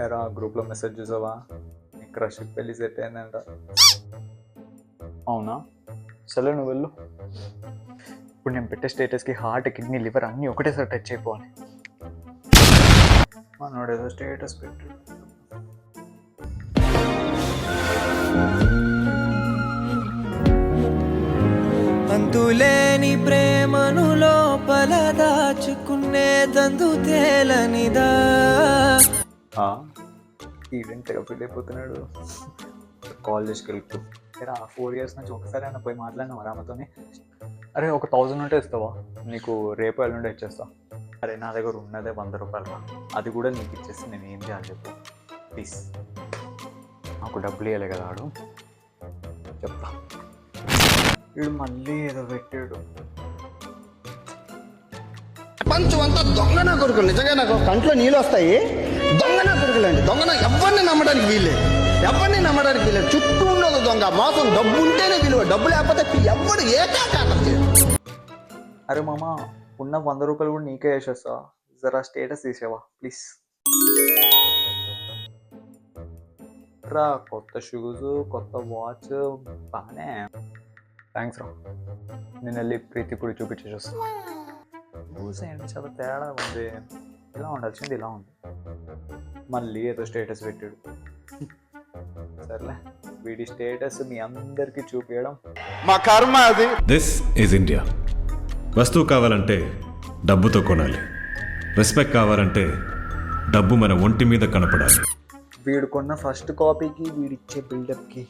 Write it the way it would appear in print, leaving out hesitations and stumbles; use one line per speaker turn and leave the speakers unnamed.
ఎరా గ్రూప్లో మెసేజ్ చూసావా, నీ క్రష్కి పెళ్ళి సెట్ అయిందంట. అవునా, సరే నువ్వు వెళ్ళు. ఇప్పుడు నేను పెట్టే స్టేటస్కి హార్ట్, కిడ్నీ, లివర్ అన్నీ ఒకటేసారి టచ్ అయిపోవాలి. మనోడు ఏదో స్టేటస్ పెట్టు.
అంతులేని ప్రేమను లోపల దాచుకునే దందు తేలనిదా.
ఈవెంట్ ఫీల్ అయిపోతున్నాడు. కాల్ చేసుకెళ్తూ, ఎరా 4 years నుంచి ఒకసారి అయినా పోయి మాట్లాడినా రామతోని. అరే ఒక 1000 ఉంటే ఇస్తావా, నీకు రేపు ఎల్లుండి ఇచ్చేస్తా. అరే నా దగ్గర ఉన్నదే 100 రూపాయలు రా, అది కూడా నీకు ఇచ్చేసి నేను ఏం చేయాలి చెప్పు ప్లీజ్. నాకు డబ్బులు ఇవ్వలే కదా ఆడు, చెప్తా. వీడు మళ్ళీ ఏదో పెట్టాడు.
ప్రపంచం అంతా దొంగ నా కొడుకులు. నిజంగా నాకు కంట్లో నీళ్ళు వస్తాయి. దొంగ నా కొడుకులు అండి. దొంగ ఎవరిని నమ్మడానికి వీల్లేదు, ఎవరిని నమ్మడానికి వీల్లేదు. చుట్టూ ఉన్నది దొంగ మోసం. డబ్బు ఉంటేనే విలువ, డబ్బు లేకపోతే ఎవరు ఏకాకాటం చేయరు.
అరే మామ, ఉన్న 100 రూపాయలు కూడా నీకే వేసేస్తా, జరా స్టేటస్ తీసేవా ప్లీజ్ రా. కొత్త షూస్, కొత్త వాచ్, బాగానే. థ్యాంక్స్ రా. నేను వెళ్ళి ప్రీతి కూడా చూపించేసి వస్తాను. షూస్ ఏంటి చాలా తేడా ఉంది, ఇలా ఉండాల్సింది ఇలా ఉంది. మళ్ళీ ఏదో స్టేటస్ పెట్టాడు. సర్లే, వీడి స్టేటస్ మీ అందరికీ చూపించడం
మా కర్మ అది.
This is India. వస్తువు కావాలంటే డబ్బుతో కొనాలి, రెస్పెక్ట్ కావాలంటే డబ్బు మన ఒంటి మీద కనపడాలి.
వీడు కొన్న ఫస్ట్ కాపీకి వీడిచ్చే బిల్డప్కి